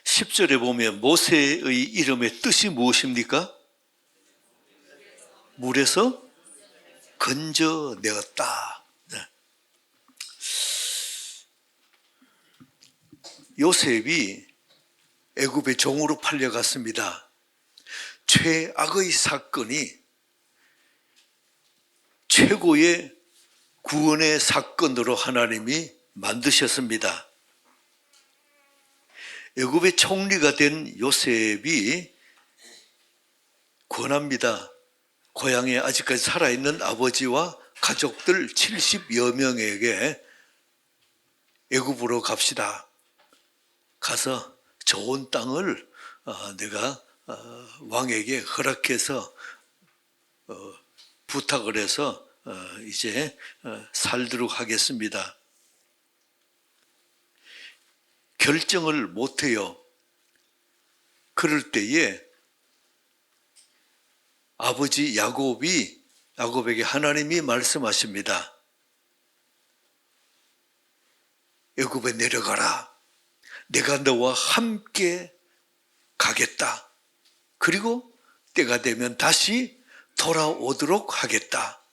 10절에 보면 모세의 이름의 뜻이 무엇입니까? 물에서 건져내었다. 요셉이 애굽의 종으로 팔려갔습니다. 최악의 사건이 최고의 구원의 사건으로 하나님이 만드셨습니다. 애굽의 총리가 된 요셉이 권합니다. 고향에 아직까지 살아있는 아버지와 가족들 70여 명에게 애굽으로 갑시다. 가서 좋은 땅을 내가 왕에게 허락해서 부탁을 해서 이제 살도록 하겠습니다. 결정을 못해요. 그럴 때에 아버지 야곱에게 하나님이 말씀하십니다. 애굽에 내려가라. 내가 너와 함께 가겠다. 그리고 때가 되면 다시 돌아오도록 하겠다.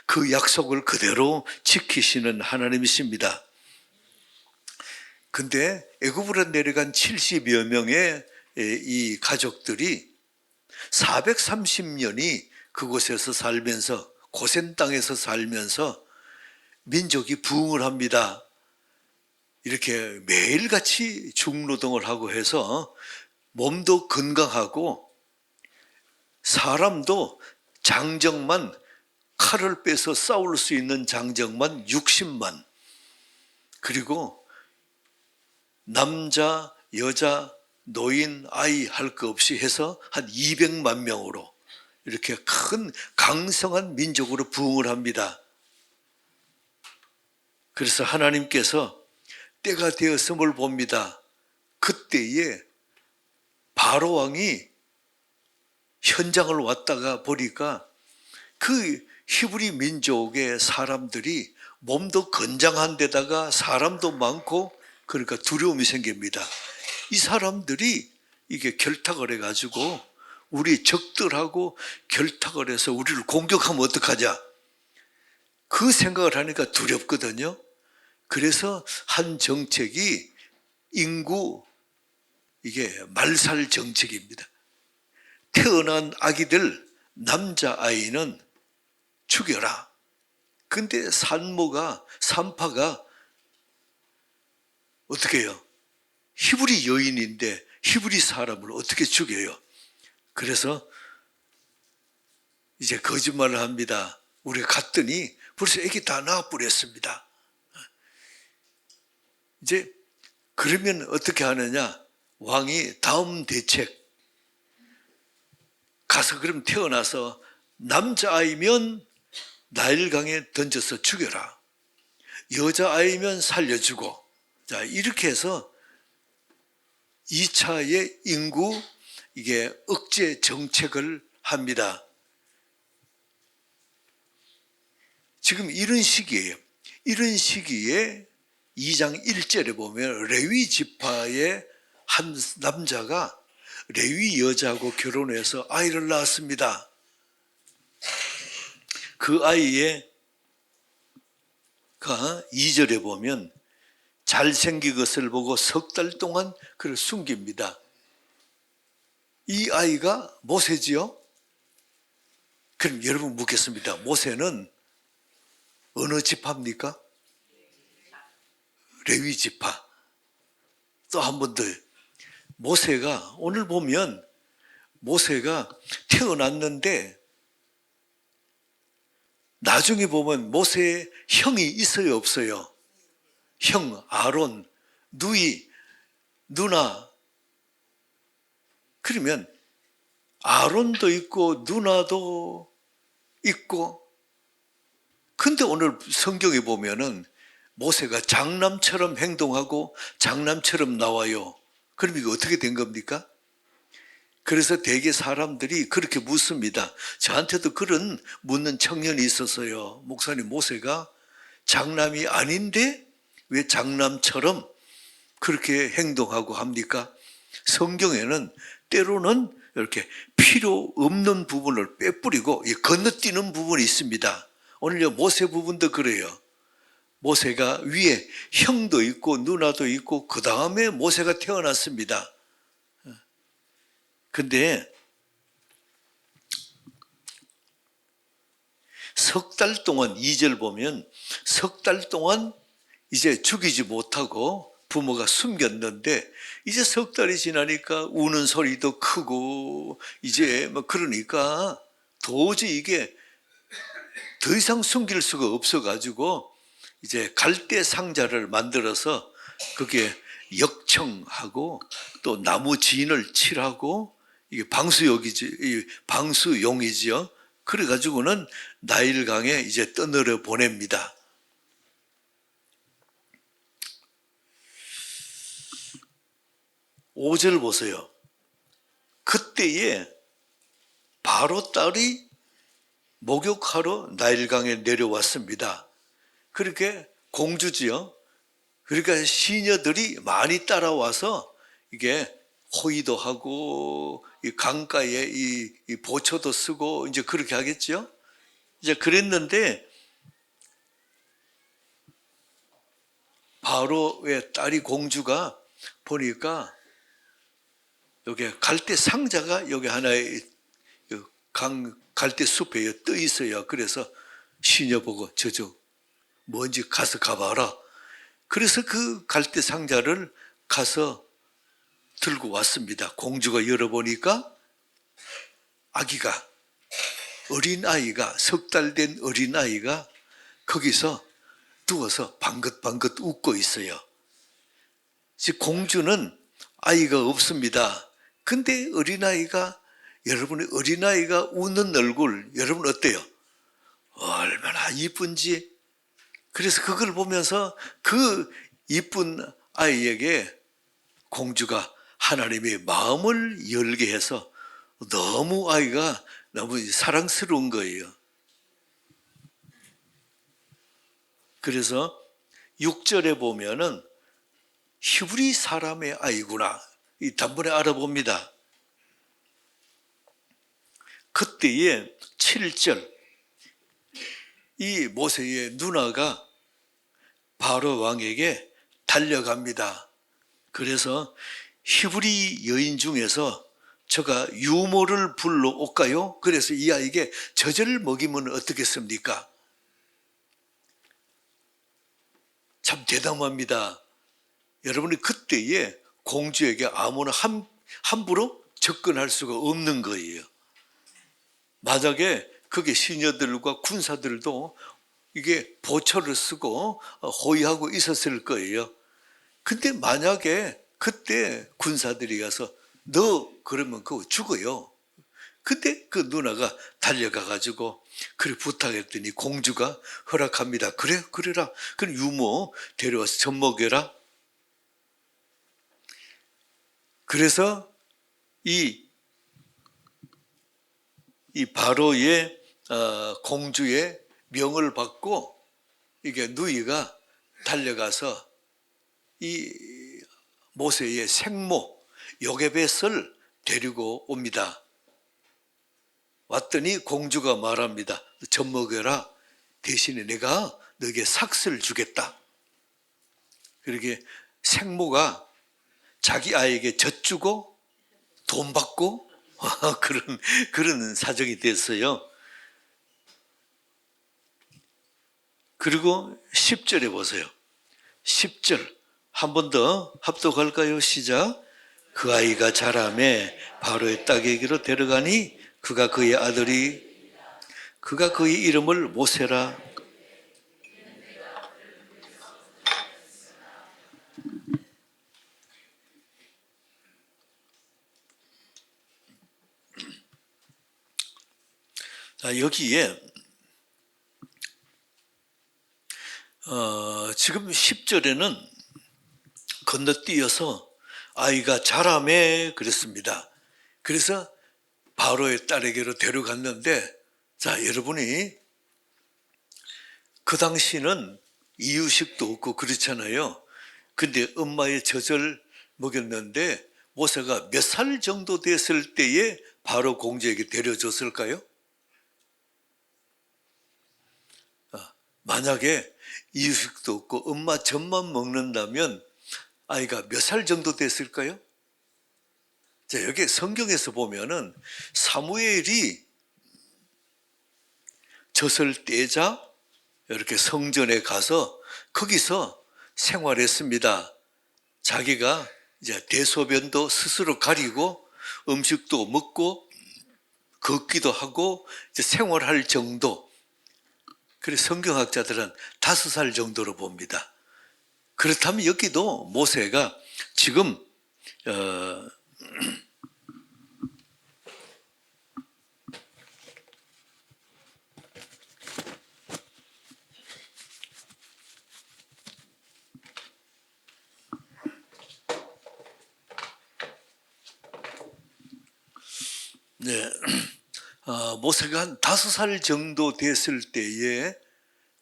그 약속을 그대로 지키시는 하나님이십니다. 근데 애굽으로 내려간 70여 명의 이 가족들이 430년이 그곳에서 살면서 고센 땅에서 살면서 민족이 부흥을 합니다. 이렇게 매일같이 중노동을 하고 해서 몸도 건강하고 사람도 장정만 칼을 빼서 싸울 수 있는 장정만 60만, 그리고 남자, 여자, 노인, 아이 할 것 없이 해서 한 200만 명으로 이렇게 큰 강성한 민족으로 부흥을 합니다. 그래서 하나님께서 때가 되었음을 봅니다. 그때에 바로 왕이 현장을 왔다가 보니까 그 히브리 민족의 사람들이 몸도 건장한 데다가 사람도 많고 그러니까 두려움이 생깁니다. 이 사람들이 이게 결탁을 해가지고 우리 적들하고 결탁을 해서 우리를 공격하면 어떡하자. 그 생각을 하니까 두렵거든요. 그래서 한 정책이 인구 이게 말살 정책입니다. 태어난 아기들 남자아이는 죽여라. 근데 산파가 어떻게 해요? 히브리 여인인데 히브리 사람을 어떻게 죽여요? 그래서 이제 거짓말을 합니다. 우리가 갔더니 벌써 애기 다 낳아버렸습니다. 이제 그러면 어떻게 하느냐? 왕이 다음 대책 가서 그럼 태어나서 남자아이면 나일강에 던져서 죽여라. 여자아이면 살려주고. 자, 이렇게 해서 2차의 인구 이게 억제 정책을 합니다. 지금 이런 시기예요. 이런 시기에 2장 1절에 보면 레위 지파의 한 남자가 레위 여자하고 결혼해서 아이를 낳았습니다. 그 아이가 2절에 보면 잘생긴 것을 보고 석 달 동안 그를 숨깁니다. 이 아이가 모세지요? 그럼 여러분 묻겠습니다. 모세는 어느 지파입니까? 레위 지파. 또 한 번 더. 모세가 오늘 보면 모세가 태어났는데 나중에 보면 모세의 형이 있어요, 없어요? 형 아론, 누이, 누나. 그러면 아론도 있고 누나도 있고, 근데 오늘 성경에 보면은 모세가 장남처럼 행동하고 장남처럼 나와요. 그럼 이거 어떻게 된 겁니까? 그래서 대개 사람들이 그렇게 묻습니다. 저한테도 그런 묻는 청년이 있었어요. 목사님, 모세가 장남이 아닌데 왜 장남처럼 그렇게 행동하고 합니까? 성경에는 때로는 이렇게 필요 없는 부분을 빼뿌리고 건너뛰는 부분이 있습니다. 오늘 모세 부분도 그래요. 모세가 위에 형도 있고 누나도 있고 그 다음에 모세가 태어났습니다. 근데 석 달 동안 2절 보면 석 달 동안 이제 죽이지 못하고 부모가 숨겼는데 이제 석 달이 지나니까 우는 소리도 크고 이제 뭐 그러니까 도저히 이게 더 이상 숨길 수가 없어가지고 이제 갈대 상자를 만들어서 그게 역청하고 또 나무 진을 칠하고 이게 방수용이지요. 그래가지고는 나일강에 이제 떠내려 보냅니다. 오 절 보세요. 그때에 바로 딸이 목욕하러 나일강에 내려왔습니다. 그렇게 공주지요. 그러니까 시녀들이 많이 따라와서 이게 호의도 하고 이 강가에 이 보초도 쓰고 이제 그렇게 하겠죠. 이제 그랬는데 바로의 딸이 공주가 보니까 여기 갈대 상자가 여기 하나에 갈대 숲에 떠 있어요. 그래서 시녀 보고 저저 뭔지 가서 가봐라. 그래서 그 갈대 상자를 가서 들고 왔습니다. 공주가 열어보니까 아기가 어린아이가 석 달 된 어린아이가 거기서 누워서 방긋방긋 웃고 있어요. 즉 공주는 아이가 없습니다. 근데 어린아이가 여러분의 어린아이가 웃는 얼굴 여러분 어때요? 얼마나 이쁜지. 그래서 그걸 보면서 그 이쁜 아이에게 공주가 하나님의 마음을 열게 해서 너무 아이가 너무 사랑스러운 거예요. 그래서 6절에 보면은 히브리 사람의 아이구나. 이 단번에 알아봅니다. 그때에 7절 이 모세의 누나가 바로 왕에게 달려갑니다. 그래서 히브리 여인 중에서 저가 유모를 불러올까요? 그래서 이 아이에게 젖을 먹이면 어떻겠습니까? 참 대담합니다. 여러분이 그때에 공주에게 아무나 함부로 접근할 수가 없는 거예요. 만약에 그게 시녀들과 군사들도 이게 보초를 쓰고 호위하고 있었을 거예요. 근데 만약에 그때 군사들이 가서 너 그러면 그거 죽어요. 근데 그 누나가 달려가가지고 그래 부탁했더니 공주가 허락합니다. 그래 그래라. 그럼 유모 데려와서 젖 먹여라. 그래서 이 바로의 공주의 명을 받고 이게 누이가 달려가서 이 모세의 생모 요게벳을 데리고 옵니다. 왔더니 공주가 말합니다. 젖 먹여라. 대신에 내가 너에게 삭스를 주겠다. 그렇게 생모가 자기 아이에게 젖 주고 돈 받고 그런 사정이 됐어요. 그리고 10절에 보세요. 10절 한 번 더 합독할까요? 시작. 그 아이가 자라매 바로의 딸에게로 데려가니 그가 그의 이름을 모세라. 자, 여기에 지금 10절에는 건너뛰어서 아이가 자라매 그랬습니다. 그래서 바로의 딸에게로 데려갔는데 자 여러분이 그 당시는 이유식도 없고 그렇잖아요. 근데 엄마의 젖을 먹였는데 모세가 몇 살 정도 됐을 때에 바로 공주에게 데려줬을까요? 만약에 이유식도 없고 엄마 젖만 먹는다면 아이가 몇 살 정도 됐을까요? 자, 여기 성경에서 보면은 사무엘이 젖을 떼자 이렇게 성전에 가서 거기서 생활했습니다. 자기가 이제 대소변도 스스로 가리고 음식도 먹고 걷기도 하고 이제 생활할 정도. 그래서 성경학자들은 5살 정도로 봅니다. 그렇다면 여기도 모세가 지금 네, 모세가 한 5살 정도 됐을 때에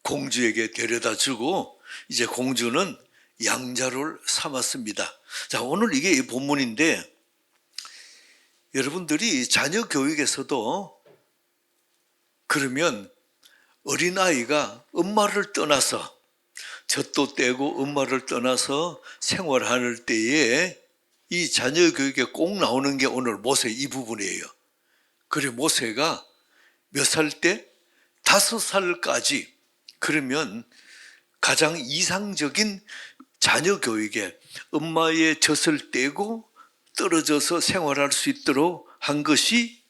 공주에게 데려다 주고 이제 공주는 양자를 삼았습니다. 자, 오늘 이게 이 본문인데 여러분들이 자녀 교육에서도 그러면 어린아이가 엄마를 떠나서 젖도 떼고 엄마를 떠나서 생활할 때에 이 자녀 교육에 꼭 나오는 게 오늘 모세 이 부분이에요. 그래 모세가 몇 살 때? 5살까지. 그러면 가장 이상적인 자녀 교육에 엄마의 젖을 떼고 떨어져서 생활할 수 있도록 한 것이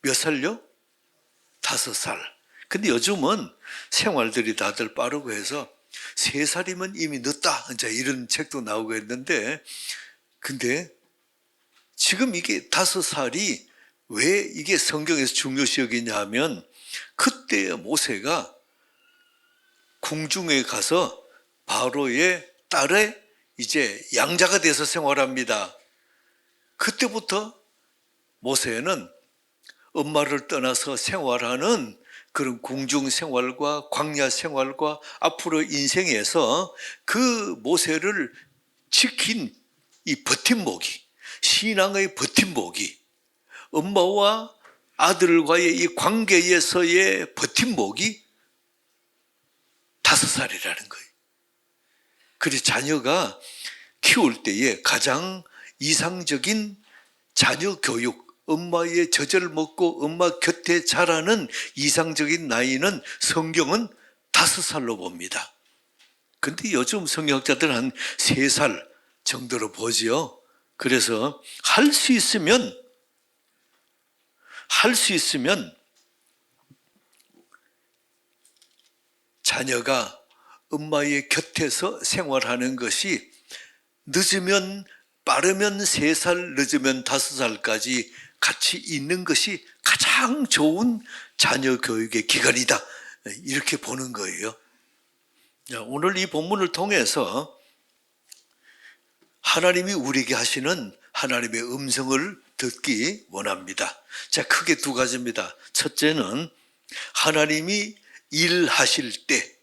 몇 살요? 5살. 근데 요즘은 생활들이 다들 빠르고 해서 3살이면 이미 늦다. 이제 이런 책도 나오고 했는데, 근데 지금 이게 5살이 왜 이게 성경에서 중요시 여기냐 하면 그때 모세가 궁중에 가서 바로의 딸의 이제 양자가 돼서 생활합니다. 그때부터 모세는 엄마를 떠나서 생활하는 그런 궁중 생활과 광야 생활과 앞으로 인생에서 그 모세를 지킨 이 버팀목이, 신앙의 버팀목이, 엄마와 아들과의 이 관계에서의 버팀목이 5살이라는 거예요. 그래서 자녀가 키울 때에 가장 이상적인 자녀 교육, 엄마의 젖을 먹고 엄마 곁에 자라는 이상적인 나이는 성경은 5살로 봅니다. 근데 요즘 성경학자들은 한 3살 정도로 보지요. 그래서 할 수 있으면 자녀가 엄마의 곁에서 생활하는 것이 늦으면 빠르면 3살, 늦으면 5살까지 같이 있는 것이 가장 좋은 자녀 교육의 기간이다. 이렇게 보는 거예요. 오늘 이 본문을 통해서 하나님이 우리에게 하시는 하나님의 음성을 듣기 원합니다. 자, 크게 2가지입니다. 첫째는 하나님이 일하실 때,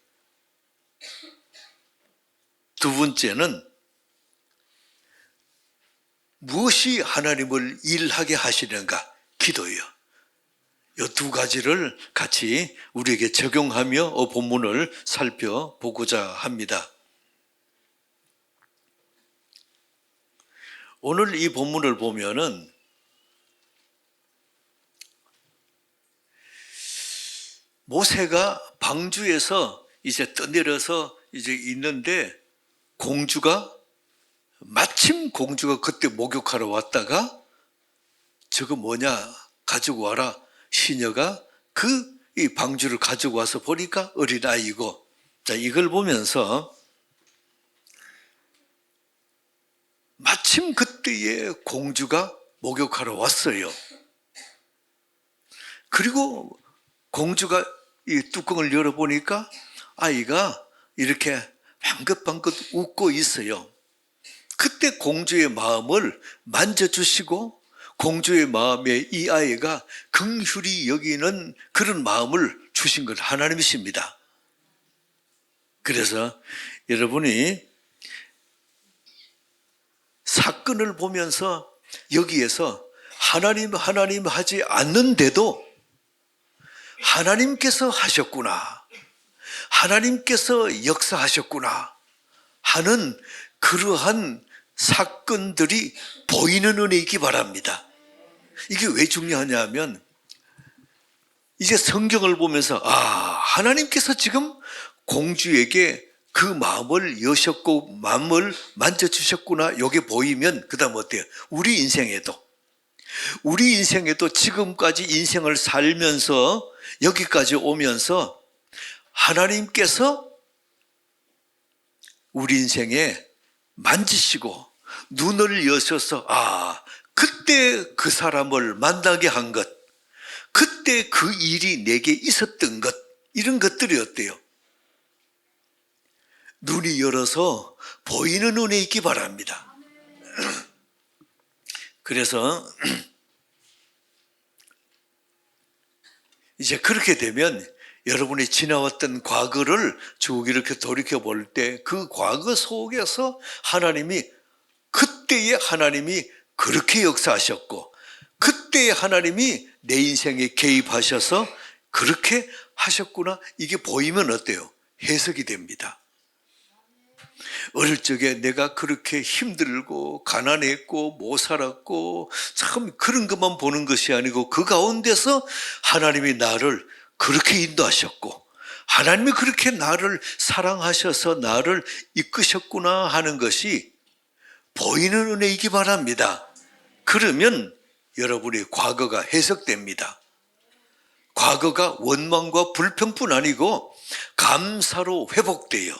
두 번째는 무엇이 하나님을 일하게 하시는가? 기도예요. 이 2가지를 같이 우리에게 적용하며 본문을 살펴보고자 합니다. 오늘 이 본문을 보면은 모세가 방주에서 이제 떠내려서 이제 있는데 마침 공주가 그때 목욕하러 왔다가 저거 뭐냐 가지고 와라. 시녀가 이 방주를 가지고 와서 보니까 어린아이고, 자, 이걸 보면서 마침 그때에 공주가 목욕하러 왔어요. 그리고 공주가 이 뚜껑을 열어보니까 아이가 이렇게 방긋방긋 웃고 있어요. 그때 공주의 마음을 만져주시고 공주의 마음에 이 아이가 긍휼히 여기는 그런 마음을 주신 건 하나님이십니다. 그래서 여러분이 사건을 보면서 여기에서 하나님 하지 않는데도 하나님께서 하셨구나, 하나님께서 역사하셨구나 하는 그러한 사건들이 보이는 은혜이기 바랍니다. 이게 왜 중요하냐 하면 이제 성경을 보면서 하나님께서 지금 공주에게 그 마음을 여셨고 마음을 만져주셨구나, 이게 보이면 그 다음 어때요? 우리 인생에도 지금까지 인생을 살면서 여기까지 오면서 하나님께서 우리 인생에 만지시고 눈을 여셔서 그때 그 사람을 만나게 한 것, 그때 그 일이 내게 있었던 것, 이런 것들이 어때요? 눈이 열어서 보이는 은혜 있기 바랍니다. 그래서 이제 그렇게 되면 여러분이 지나왔던 과거를 쭉 이렇게 돌이켜볼 때 그 과거 속에서 그때의 하나님이 그렇게 역사하셨고, 그때의 하나님이 내 인생에 개입하셔서 그렇게 하셨구나, 이게 보이면 어때요? 해석이 됩니다. 어릴 적에 내가 그렇게 힘들고 가난했고 못 살았고 참 그런 것만 보는 것이 아니고 그 가운데서 하나님이 나를 그렇게 인도하셨고 하나님이 그렇게 나를 사랑하셔서 나를 이끄셨구나 하는 것이 보이는 은혜이기 바랍니다. 그러면 여러분의 과거가 해석됩니다. 과거가 원망과 불평뿐 아니고 감사로 회복돼요.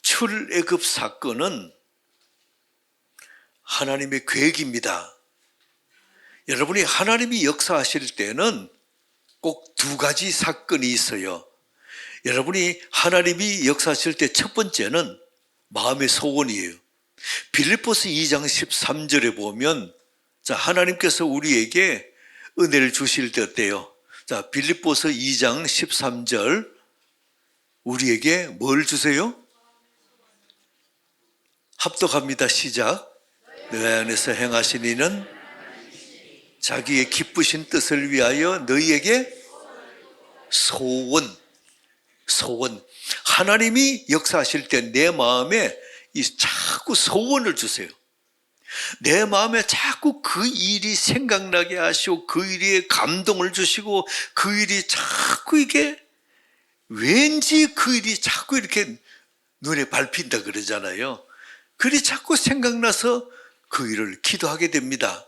출애굽 사건은 하나님의 계획입니다. 여러분이 하나님이 역사하실 때는 꼭 두 가지 사건이 있어요. 여러분이 하나님이 역사하실 때 첫 번째는 마음의 소원이에요. 빌립보서 2장 13절에 보면 하나님께서 우리에게 은혜를 주실 때 어때요? 빌립보서 2장 13절, 우리에게 뭘 주세요? 합독합니다. 시작. 너희 안에서 행하신 이는 자기의 기쁘신 뜻을 위하여 너희에게 소원. 하나님이 역사하실 때 내 마음에 자꾸 소원을 주세요. 내 마음에 자꾸 그 일이 생각나게 하시고 그 일에 감동을 주시고 그 일이 자꾸 이게 왠지 그 일이 자꾸 이렇게 눈에 밟힌다 그러잖아요. 그리 자꾸 생각나서 그 일을 기도하게 됩니다.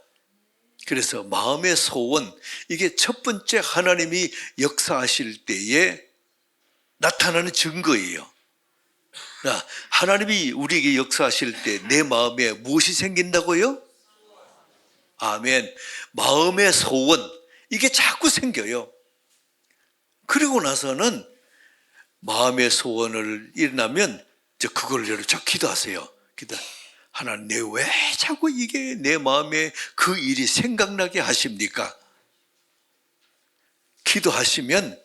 그래서 마음의 소원, 이게 첫 번째 하나님이 역사하실 때에 나타나는 증거예요. 하나님이 우리에게 역사하실 때 내 마음에 무엇이 생긴다고요? 아멘. 마음의 소원, 이게 자꾸 생겨요. 그리고 나서는 마음의 소원을 일어나면 그걸 여러분 기도하세요. 하나님, 내 왜 자꾸 이게 내 마음에 그 일이 생각나게 하십니까? 기도하시면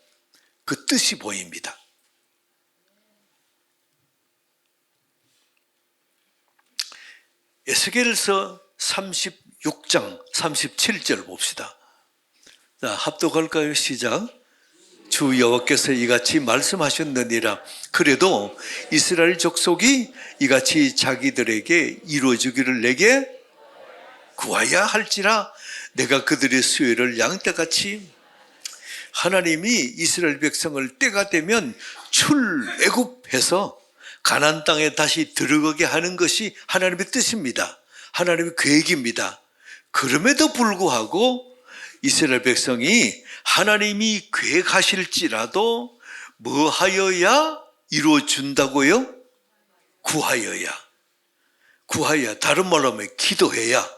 그 뜻이 보입니다. 에스겔서 36장 37절 봅시다. 합독할까요? 시작. 주 여호와께서 이같이 말씀하셨느니라. 그래도 이스라엘 족속이 이같이 자기들에게 이루어지기를 내게 구하야 할지라. 내가 그들의 수요를 양떼같이. 하나님이 이스라엘 백성을 때가 되면 출애굽해서 가나안 땅에 다시 들어가게 하는 것이 하나님의 뜻입니다. 하나님의 계획입니다. 그럼에도 불구하고 이스라엘 백성이 하나님이 계획하실지라도 뭐 하여야 이루어준다고요? 구하여야. 다른 말로 하면 기도해야.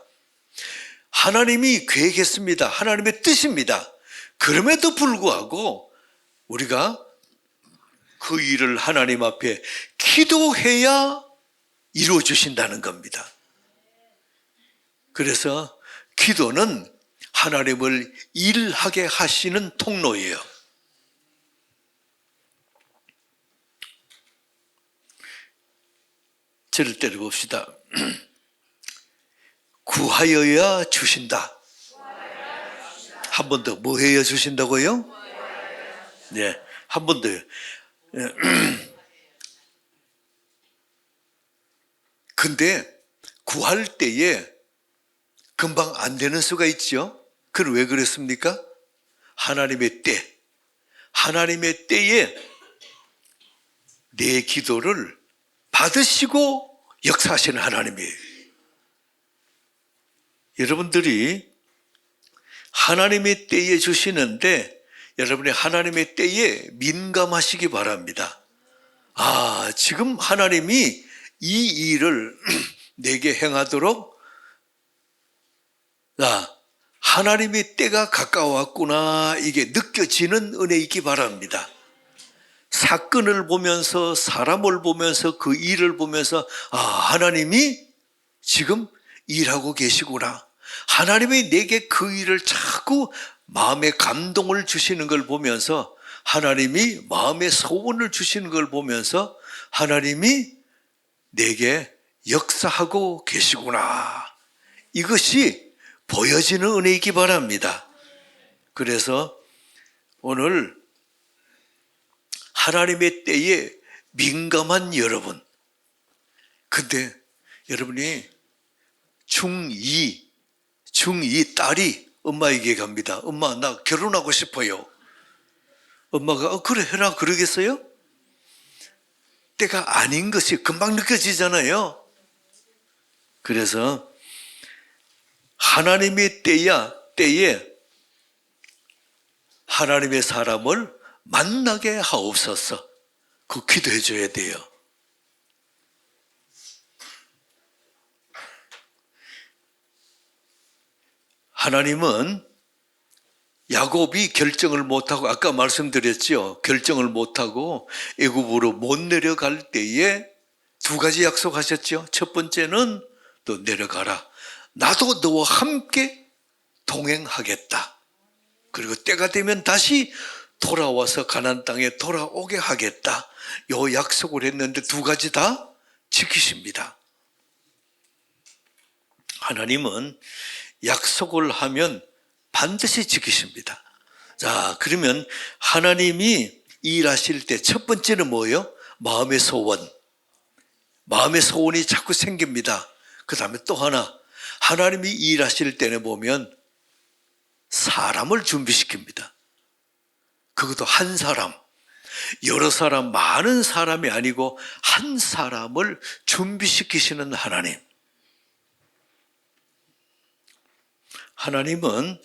하나님이 계획했습니다. 하나님의 뜻입니다. 그럼에도 불구하고 우리가 그 일을 하나님 앞에 기도해야 이루어주신다는 겁니다. 그래서 기도는 하나님을 일하게 하시는 통로예요. 저를 때려봅시다. 구하여야 주신다. 한 번 더, 뭐 해야 주신다고요? 네, 한 번 더요. 근데 구할 때에 금방 안 되는 수가 있죠. 그건 왜 그랬습니까? 하나님의 때, 하나님의 때에 내 기도를 받으시고 역사하시는 하나님이에요. 여러분들이 하나님의 때에 주시는데 여러분이 하나님의 때에 민감하시기 바랍니다. 아, 지금 하나님이 이 일을 내게 행하도록 하나님의 때가 가까웠구나, 이게 느껴지는 은혜 있기 바랍니다. 사건을 보면서, 사람을 보면서, 그 일을 보면서 하나님이 지금 일하고 계시구나, 하나님이 내게 그 일을 자꾸 마음에 감동을 주시는 걸 보면서, 하나님이 마음에 소원을 주시는 걸 보면서 하나님이 내게 역사하고 계시구나, 이것이 보여지는 은혜이기 바랍니다. 그래서 오늘 하나님의 때에 민감한 여러분, 근데 여러분이 중2 딸이 엄마에게 갑니다. 엄마, 나 결혼하고 싶어요. 엄마가 그래 해라 그러겠어요? 때가 아닌 것이 금방 느껴지잖아요. 그래서 하나님의 때에 하나님의 사람을 만나게 하옵소서, 그 기도해 줘야 돼요. 하나님은 야곱이 결정을 못하고, 아까 말씀드렸죠, 결정을 못하고 애굽으로 못 내려갈 때에 두 가지 약속하셨죠. 첫 번째는 너 내려가라, 나도 너와 함께 동행하겠다. 그리고 때가 되면 다시 돌아와서 가나안 땅에 돌아오게 하겠다. 요 약속을 했는데 두 가지 다 지키십니다. 하나님은 약속을 하면 반드시 지키십니다. 자, 그러면 하나님이 일하실 때 첫 번째는 뭐예요? 마음의 소원. 마음의 소원이 자꾸 생깁니다. 그 다음에 또 하나, 하나님이 일하실 때는 보면 사람을 준비시킵니다. 그것도 한 사람, 여러 사람, 많은 사람이 아니고 한 사람을 준비시키시는 하나님. 하나님은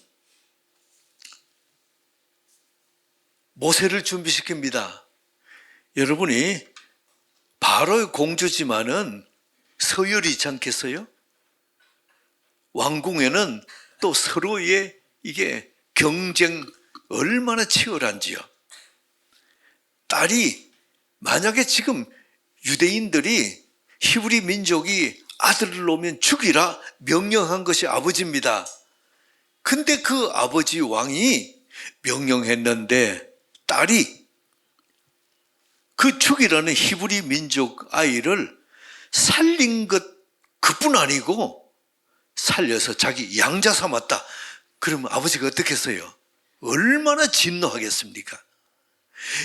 모세를 준비시킵니다. 여러분이 바로의 공주지만은 서열이 있지 않겠어요? 왕궁에는 또 서로의 이게 경쟁 얼마나 치열한지요. 딸이 만약에 지금 유대인들이 히브리 민족이 아들을 놓으면 죽이라 명령한 것이 아버지입니다. 근데 그 아버지 왕이 명령했는데 딸이 그 죽이라는 히브리 민족 아이를 살린 것 그뿐 아니고 살려서 자기 양자 삼았다. 그러면 아버지가 어떻게 했어요? 얼마나 진노하겠습니까?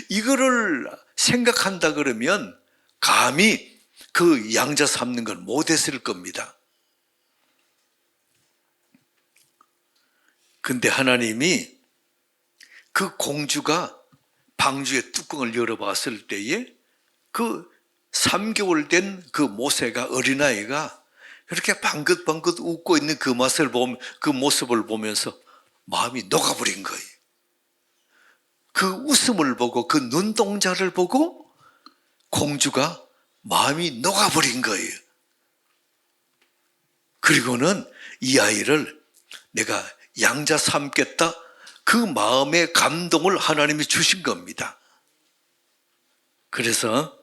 이거를 생각한다 그러면 감히 그 양자 삼는 걸 못했을 겁니다. 근데 하나님이 그 공주가 방주의 뚜껑을 열어봤을 때에 그 3개월 된 그 모세가, 어린아이가 그렇게 방긋방긋 웃고 있는 그 모습을 보면서 마음이 녹아버린 거예요. 그 웃음을 보고, 그 눈동자를 보고 공주가 마음이 녹아버린 거예요. 그리고는 이 아이를 내가 양자 삼겠다, 그 마음의 감동을 하나님이 주신 겁니다. 그래서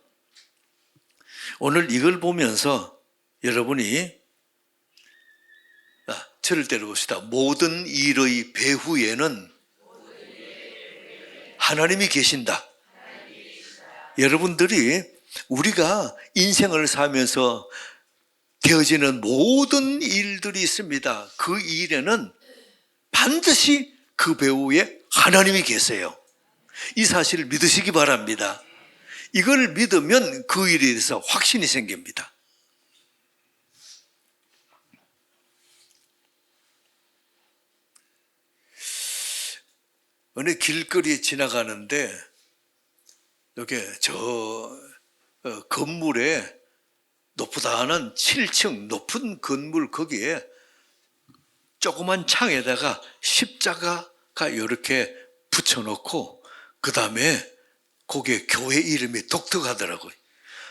오늘 이걸 보면서 여러분이 저를 때려봅시다. 모든 일의 배후에는 하나님이 계신다. 여러분들이 우리가 인생을 살면서 되어지는 모든 일들이 있습니다. 그 일에는 반드시 그 배후에 하나님이 계세요. 이 사실을 믿으시기 바랍니다. 이걸 믿으면 그 일에 대해서 확신이 생깁니다. 어느 길거리에 지나가는데 여기 건물에 높다는 7층 높은 건물 거기에 조그만 창에다가 십자가가 이렇게 붙여놓고 그 다음에 거기에 교회 이름이 독특하더라고요.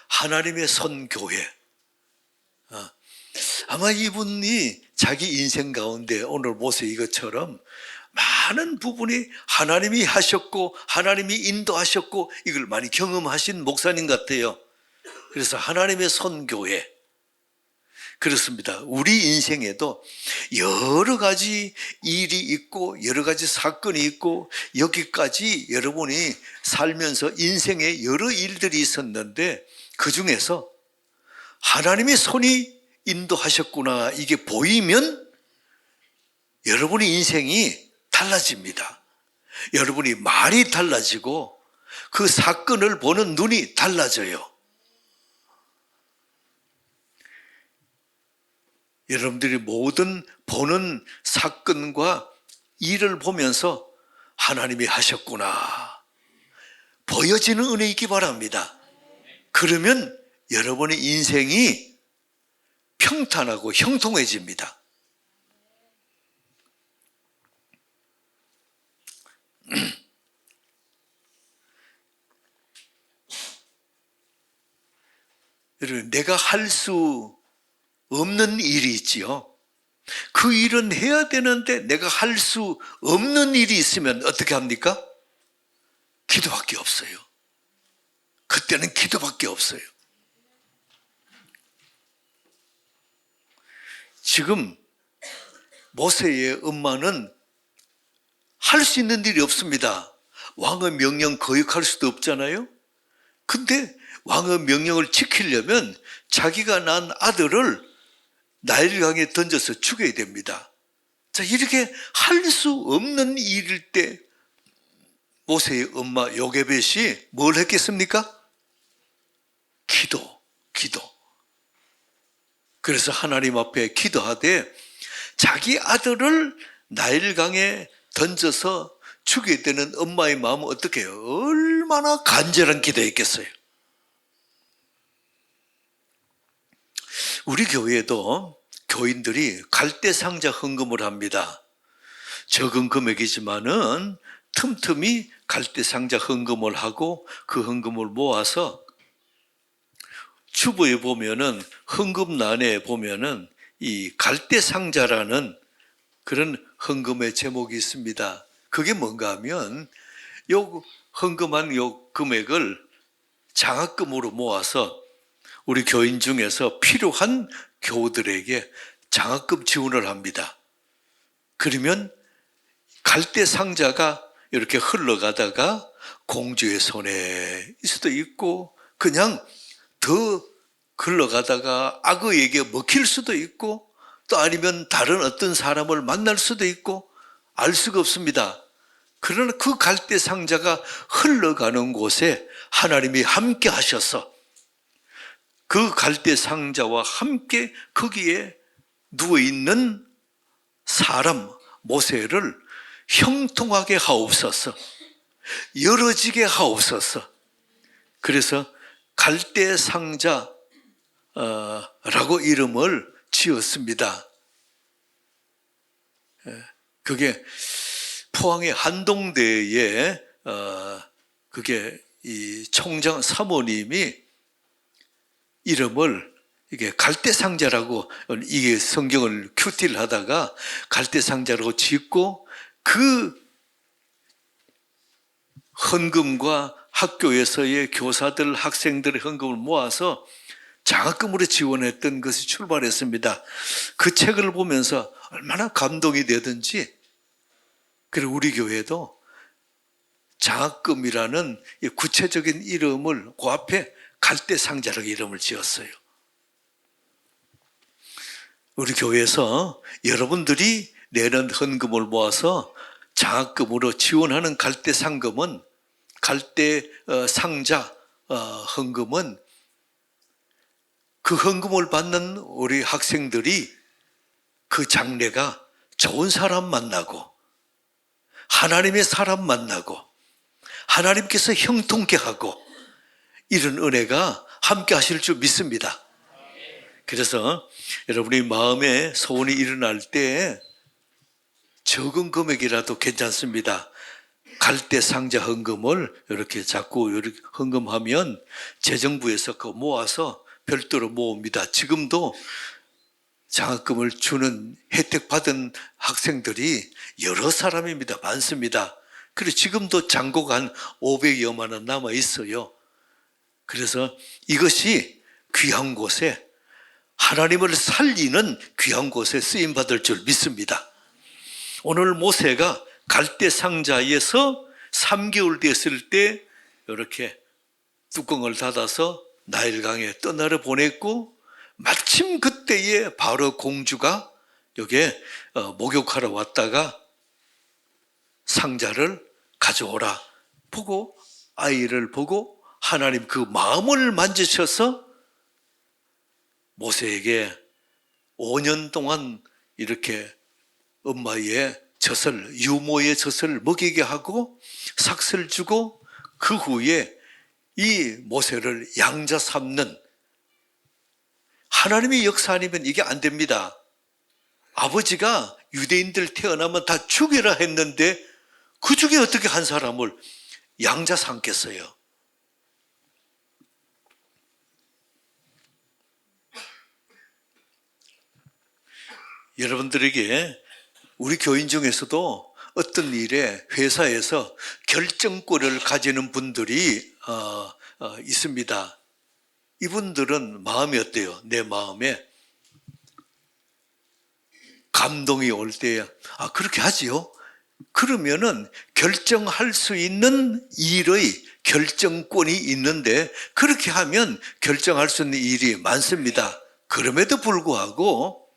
하나님의 선교회. 아마 이분이 자기 인생 가운데 오늘 모세 이것처럼 많은 부분이 하나님이 하셨고 하나님이 인도하셨고 이걸 많이 경험하신 목사님 같아요. 그래서 하나님의 선교회. 그렇습니다. 우리 인생에도 여러 가지 일이 있고 여러 가지 사건이 있고 여기까지 여러분이 살면서 인생에 여러 일들이 있었는데 그중에서 하나님의 손이 인도하셨구나 이게 보이면 여러분의 인생이 달라집니다. 여러분이 말이 달라지고 그 사건을 보는 눈이 달라져요. 여러분들이 모든 보는 사건과 일을 보면서 하나님이 하셨구나 보여지는 은혜 있기 바랍니다. 그러면 여러분의 인생이 평탄하고 형통해집니다. 여러분, 내가 할 수 없는 일이 있지요. 그 일은 해야 되는데 내가 할 수 없는 일이 있으면 어떻게 합니까? 기도밖에 없어요. 그때는 기도밖에 없어요. 지금 모세의 엄마는 할 수 있는 일이 없습니다. 왕의 명령 거역할 수도 없잖아요. 근데 왕의 명령을 지키려면 자기가 낳은 아들을 나일강에 던져서 죽여야 됩니다. 자, 이렇게 할 수 없는 일일 때 모세의 엄마 요게벳이 뭘 했겠습니까? 기도. 그래서 하나님 앞에 기도하되 자기 아들을 나일강에 던져서 죽여야 되는 엄마의 마음은 어떻게 해요? 얼마나 간절한 기도였겠어요. 우리 교회도 교인들이 갈대상자 헌금을 합니다. 적은 금액이지만은 틈틈이 갈대상자 헌금을 하고 그 헌금을 모아서 주보에 보면은 헌금란에 보면은 이 갈대상자라는 그런 헌금의 제목이 있습니다. 그게 뭔가 하면 요 헌금한 요 금액을 장학금으로 모아서 우리 교인 중에서 필요한 교우들에게 장학금 지원을 합니다. 그러면 갈대상자가 이렇게 흘러가다가 공주의 손에 있을 수도 있고 그냥 더 흘러가다가 악어에게 먹힐 수도 있고 또 아니면 다른 어떤 사람을 만날 수도 있고 알 수가 없습니다. 그러나 그 갈대상자가 흘러가는 곳에 하나님이 함께 하셔서 그 갈대상자와 함께 거기에 누워있는 사람 모세를 형통하게 하옵소서, 열어지게 하옵소서. 그래서 갈대상자라고 이름을 지었습니다. 그게 포항의 한동대에 그게 이 총장 사모님이 이름을 이게 갈대상자라고 이게 성경을 큐티를 하다가 갈대상자라고 짓고 그 헌금과 학교에서의 교사들, 학생들의 헌금을 모아서 장학금으로 지원했던 것이 출발했습니다. 그 책을 보면서 얼마나 감동이 되든지 그리고 우리 교회도 장학금이라는 구체적인 이름을 그 앞에 갈대상자라고 이름을 지었어요. 우리 교회에서 여러분들이 내는 헌금을 모아서 장학금으로 지원하는 갈대상금은 갈대상자 헌금은 그 헌금을 받는 우리 학생들이 그 장래가 좋은 사람 만나고 하나님의 사람 만나고 하나님께서 형통케 하고 이런 은혜가 함께 하실 줄 믿습니다. 그래서 여러분이 마음에 소원이 일어날 때 적은 금액이라도 괜찮습니다. 갈대상자 헌금을 이렇게 자꾸 이렇게 헌금하면 재정부에서 그거 모아서 별도로 모읍니다. 지금도 장학금을 주는 혜택 받은 학생들이 여러 사람입니다. 많습니다. 그리고 지금도 잔고가 한 500여만 원 남아 있어요. 그래서 이것이 귀한 곳에 하나님을 살리는 귀한 곳에 쓰임받을 줄 믿습니다. 오늘 모세가 갈대상자에서 3개월 됐을 때 이렇게 뚜껑을 닫아서 나일강에 떠나려 보냈고 마침 그때에 바로 공주가 여기에 목욕하러 왔다가 상자를 가져오라 보고 아이를 보고 하나님 그 마음을 만지셔서 모세에게 5년 동안 이렇게 엄마의 젖을 유모의 젖을 먹이게 하고 삭슬 주고 그 후에 이 모세를 양자 삼는 하나님의 역사 아니면 이게 안 됩니다. 아버지가 유대인들 태어나면 다 죽이라 했는데 그 중에 어떻게 한 사람을 양자 삼겠어요? 여러분들에게 우리 교인 중에서도 어떤 일에 회사에서 결정권을 가지는 분들이 있습니다. 이분들은 마음이 어때요? 내 마음에 감동이 올 때 그렇게 하지요? 그러면은 결정할 수 있는 일의 결정권이 있는데 그렇게 하면 결정할 수 있는 일이 많습니다. 그럼에도 불구하고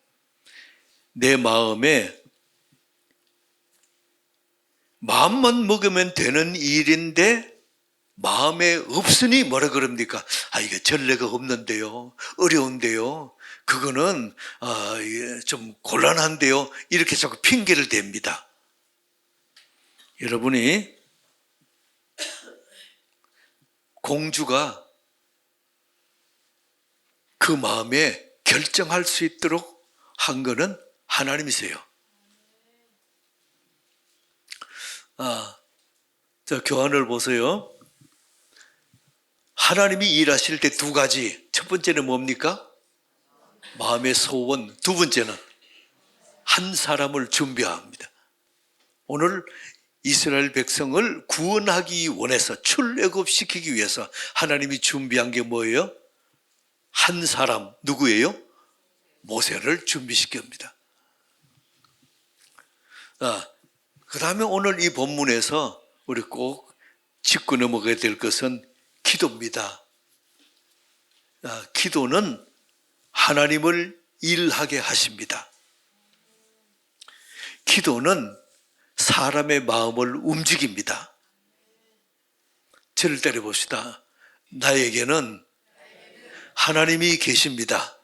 내 마음에 마음만 먹으면 되는 일인데 마음에 없으니 뭐라 그럽니까? 이게 전례가 없는데요. 어려운데요. 그거는 좀 곤란한데요. 이렇게 자꾸 핑계를 댑니다. 여러분이 공주가 그 마음에 결정할 수 있도록 한 거는 하나님이세요. 자, 교환을 보세요. 하나님이 일하실 때 두 가지. 첫 번째는 뭡니까? 마음의 소원. 두 번째는 한 사람을 준비합니다. 오늘 이스라엘 백성을 구원하기 원해서 출애굽시키기 위해서 하나님이 준비한 게 뭐예요? 한 사람. 누구예요? 모세를 준비시킵니다. 그 다음에 오늘 이 본문에서 우리 꼭 짚고 넘어가야 될 것은 기도입니다. 기도는 하나님을 일하게 하십니다. 기도는 사람의 마음을 움직입니다. 저를 때려봅시다. 나에게는 하나님이 계십니다.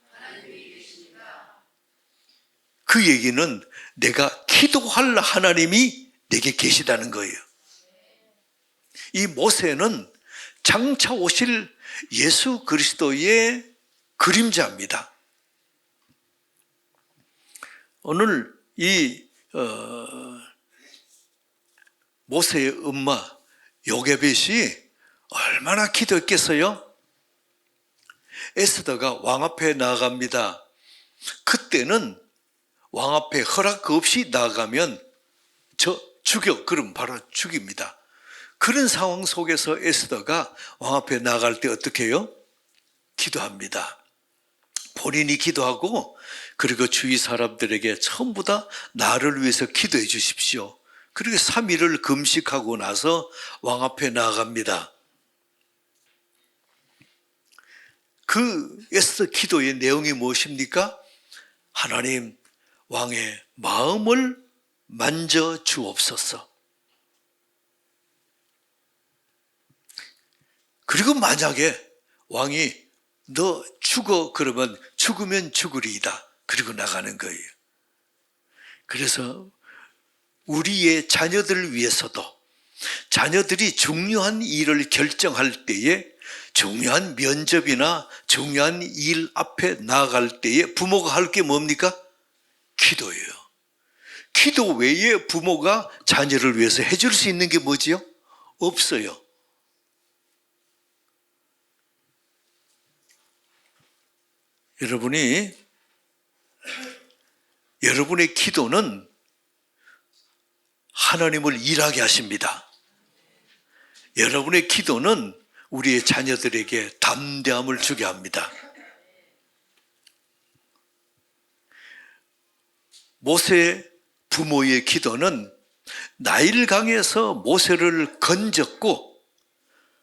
그 얘기는 내가 기도할 하나님이 내게 계시다는 거예요. 이 모세는 장차 오실 예수 그리스도의 그림자입니다. 오늘 이 모세의 엄마 요게벳이 얼마나 기도했겠어요? 에스더가 왕 앞에 나아갑니다. 그때는 왕 앞에 허락 없이 나가면 죽여. 그럼 바로 죽입니다. 그런 상황 속에서 에스더가 왕 앞에 나갈 때 어떻게 해요? 기도합니다. 본인이 기도하고 그리고 주위 사람들에게 전부 다 나를 위해서 기도해 주십시오. 그리고 3일을 금식하고 나서 왕 앞에 나갑니다. 그 에스더 기도의 내용이 무엇입니까? 하나님, 왕의 마음을 만져 주옵소서. 그리고 만약에 왕이 너 죽어 그러면 죽으면 죽으리이다. 그리고 나가는 거예요. 그래서 우리의 자녀들을 위해서도 자녀들이 중요한 일을 결정할 때에 중요한 면접이나 중요한 일 앞에 나아갈 때에 부모가 할 게 뭡니까? 기도예요. 기도 외에 부모가 자녀를 위해서 해줄 수 있는 게 뭐지요? 없어요. 여러분의 기도는 하나님을 일하게 하십니다. 여러분의 기도는 우리의 자녀들에게 담대함을 주게 합니다. 모세 부모의 기도는 나일 강에서 모세를 건졌고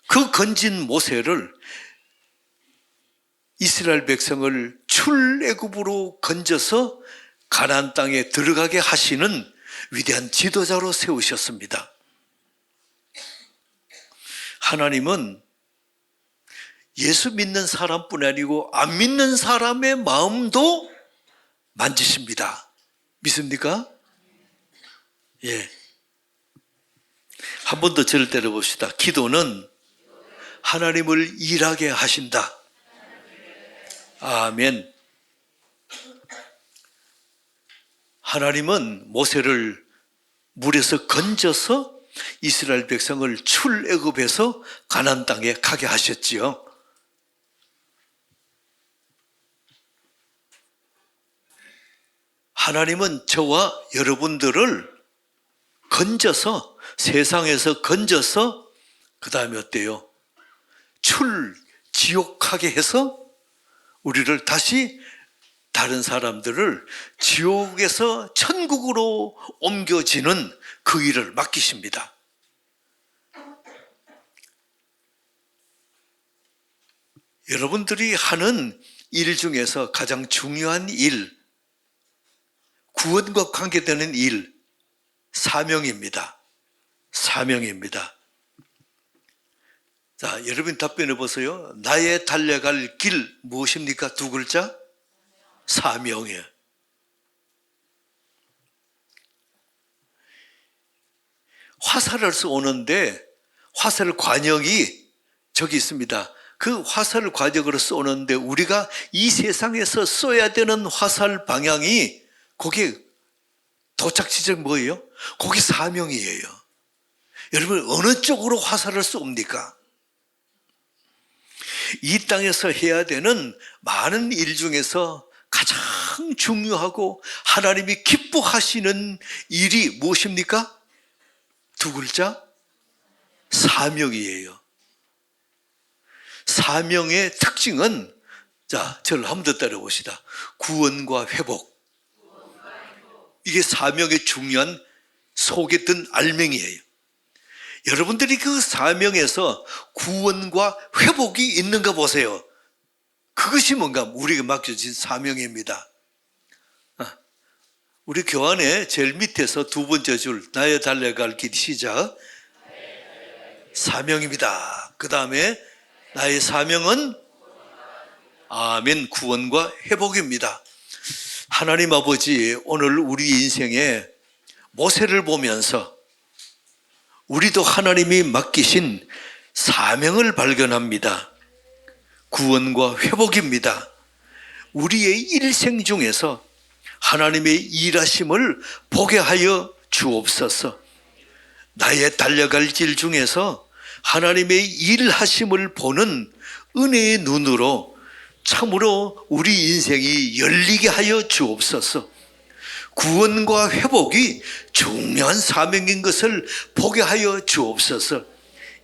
그 건진 모세를 이스라엘 백성을 출애굽으로 건져서 가나안 땅에 들어가게 하시는 위대한 지도자로 세우셨습니다. 하나님은 예수 믿는 사람뿐 아니고 안 믿는 사람의 마음도 만지십니다. 믿습니까? 예. 한 번 더 저를 때려봅시다. 기도는 하나님을 일하게 하신다. 아멘. 하나님은 모세를 물에서 건져서 이스라엘 백성을 출애굽해서 가나안 땅에 가게 하셨지요. 하나님은 저와 여러분들을 건져서 세상에서 건져서 그 다음에 어때요? 지옥하게 해서 우리를 다시 다른 사람들을 지옥에서 천국으로 옮겨지는 그 일을 맡기십니다. 여러분들이 하는 일 중에서 가장 중요한 일, 구원과 관계되는 일, 사명입니다. 사명입니다. 자, 여러분 답변해 보세요. 나의 달려갈 길 무엇입니까? 두 글자? 사명이에요. 화살을 쏘는데 화살 관역이 저기 있습니다. 그 화살 관역으로 쏘는데 우리가 이 세상에서 쏘야 되는 화살 방향이 거기에 도착 지점 뭐예요? 거기 사명이에요. 여러분 어느 쪽으로 화살을 쏩니까? 이 땅에서 해야 되는 많은 일 중에서 가장 중요하고 하나님이 기뻐하시는 일이 무엇입니까? 두 글자? 사명이에요. 사명의 특징은, 자, 저를 한 번 더 따라봅시다. 구원과 회복. 이게 사명의 중요한 속에 든 알맹이에요. 여러분들이 그 사명에서 구원과 회복이 있는가 보세요. 그것이 뭔가 우리에게 맡겨진 사명입니다. 우리 교환의 제일 밑에서 두 번째 줄, 나의 달려갈 길 시작. 사명입니다. 그 다음에 나의 사명은 아멘, 구원과 회복입니다. 하나님 아버지, 오늘 우리 인생에 모세를 보면서 우리도 하나님이 맡기신 사명을 발견합니다. 구원과 회복입니다. 우리의 일생 중에서 하나님의 일하심을 보게 하여 주옵소서. 나의 달려갈 길 중에서 하나님의 일하심을 보는 은혜의 눈으로 참으로 우리 인생이 열리게 하여 주옵소서. 구원과 회복이 중요한 사명인 것을 보게 하여 주옵소서.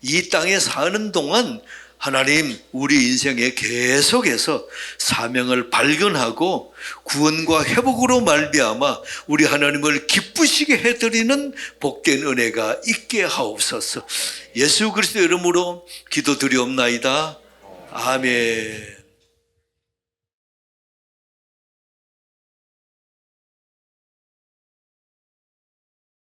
이 땅에 사는 동안 하나님 우리 인생에 계속해서 사명을 발견하고 구원과 회복으로 말미암아 우리 하나님을 기쁘시게 해드리는 복된 은혜가 있게 하옵소서. 예수 그리스도 이름으로 기도드리옵나이다. 아멘.